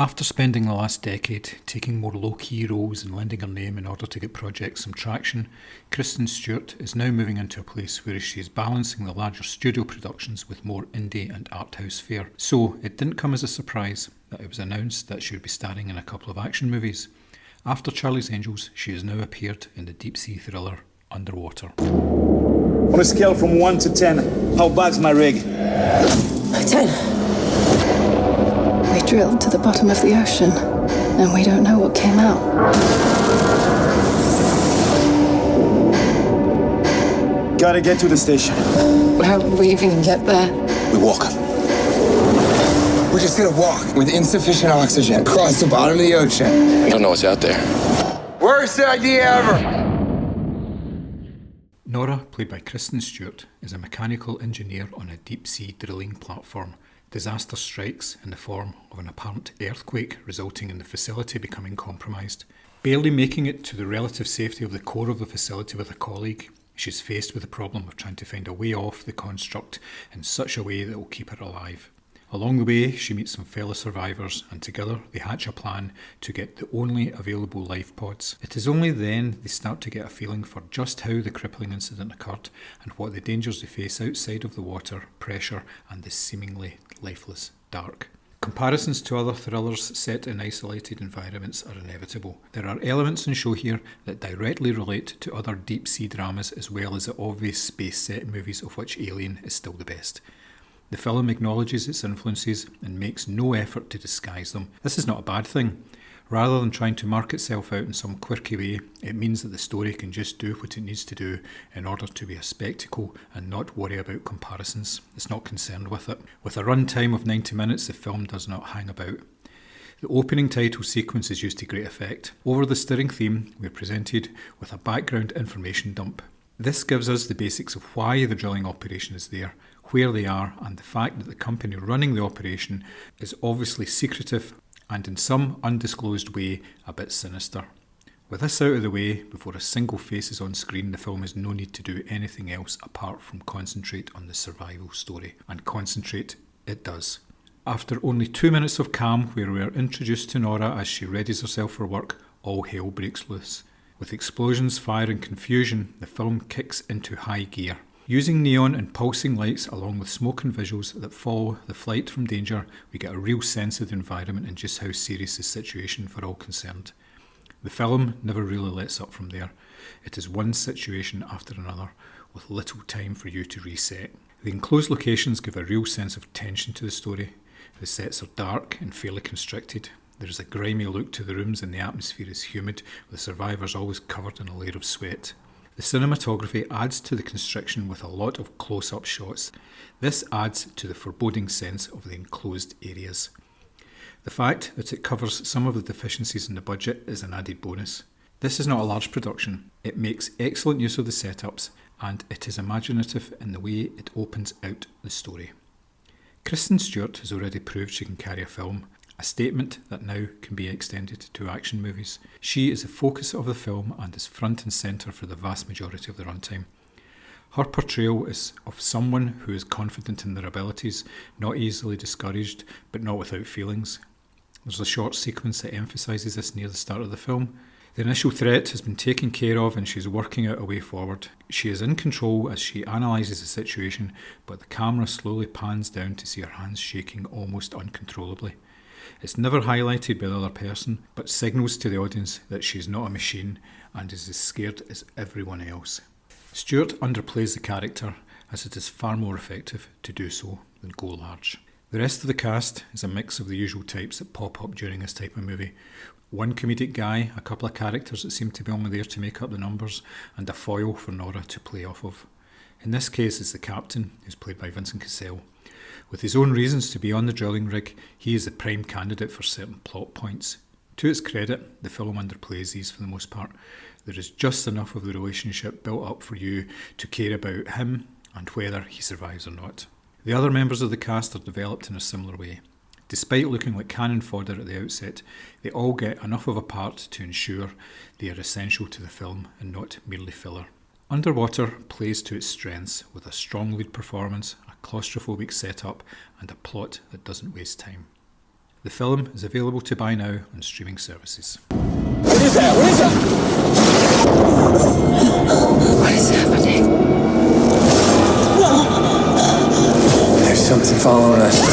After spending the last decade taking more low-key roles and lending her name in order to get projects some traction, Kirsten Stewart is now moving into a place where she is balancing the larger studio productions with more indie and art house fare. So it didn't come as a surprise that it was announced that she would be starring in a couple of action movies. After Charlie's Angels, she has now appeared in the deep-sea thriller Underwater. On a scale from 1 to 10, how bad's my rig? 10. We drilled to the bottom of the ocean, and we don't know what came out. Gotta get to the station. How will we even get there? We walk. We're just gonna walk with insufficient oxygen across the bottom of the ocean. We don't know what's out there. Worst idea ever! Nora, played by Kirsten Stewart, is a mechanical engineer on a deep-sea drilling platform. Disaster strikes in the form of an apparent earthquake, resulting in the facility becoming compromised. Barely making it to the relative safety of the core of the facility with a colleague, she's faced with the problem of trying to find a way off the construct in such a way that will keep her alive. Along the way, she meets some fellow survivors, and together they hatch a plan to get the only available life pods. It is only then they start to get a feeling for just how the crippling incident occurred and what the dangers they face outside of the water, pressure, and the seemingly lifeless dark. Comparisons to other thrillers set in isolated environments are inevitable. There are elements in show here that directly relate to other deep-sea dramas as well as the obvious space set movies, of which Alien is still the best. The film acknowledges its influences and makes no effort to disguise them. This is not a bad thing. Rather than trying to mark itself out in some quirky way, it means that the story can just do what it needs to do in order to be a spectacle and not worry about comparisons. It's not concerned with it. With a run time of 90 minutes, the film does not hang about. The opening title sequence is used to great effect. Over the stirring theme, we are presented with a background information dump. This gives us the basics of why the drilling operation is there, where they are, and the fact that the company running the operation is obviously secretive and in some undisclosed way a bit sinister. With this out of the way, before a single face is on screen, the film has no need to do anything else apart from concentrate on the survival story. And concentrate it does. After only 2 minutes of calm, where we are introduced to Nora as she readies herself for work, all hell breaks loose. With explosions, fire and confusion, the film kicks into high gear. Using neon and pulsing lights along with smoke and visuals that follow the flight from danger, we get a real sense of the environment and just how serious the situation for all concerned. The film never really lets up from there. It is one situation after another, with little time for you to reset. The enclosed locations give a real sense of tension to the story. The sets are dark and fairly constricted. There is a grimy look to the rooms and the atmosphere is humid, with the survivors always covered in a layer of sweat. The cinematography adds to the constriction with a lot of close-up shots. This adds to the foreboding sense of the enclosed areas. The fact that it covers some of the deficiencies in the budget is an added bonus. This is not a large production. It makes excellent use of the setups, and it is imaginative in the way it opens out the story. Kirsten Stewart has already proved she can carry a film, a statement that now can be extended to action movies. She is the focus of the film and is front and centre for the vast majority of the runtime. Her portrayal is of someone who is confident in their abilities, not easily discouraged, but not without feelings. There's a short sequence that emphasises this near the start of the film. The initial threat has been taken care of and she's working out a way forward. She is in control as she analyses the situation, but the camera slowly pans down to see her hands shaking almost uncontrollably. It's never highlighted by the other person, but signals to the audience that she's not a machine and is as scared as everyone else. Stewart underplays the character, as it is far more effective to do so than go large. The rest of the cast is a mix of the usual types that pop up during this type of movie. One comedic guy, a couple of characters that seem to be only there to make up the numbers, and a foil for Nora to play off of. In this case, it's the captain, who's played by Vincent Cassel. With his own reasons to be on the drilling rig, he is the prime candidate for certain plot points. To its credit, the film underplays these for the most part. There is just enough of the relationship built up for you to care about him and whether he survives or not. The other members of the cast are developed in a similar way. Despite looking like cannon fodder at the outset, they all get enough of a part to ensure they are essential to the film and not merely filler. Underwater plays to its strengths with a strong lead performance, a claustrophobic setup, and a plot that doesn't waste time. The film is available to buy now on streaming services. What is that? What is that? What is happening? There's something following us.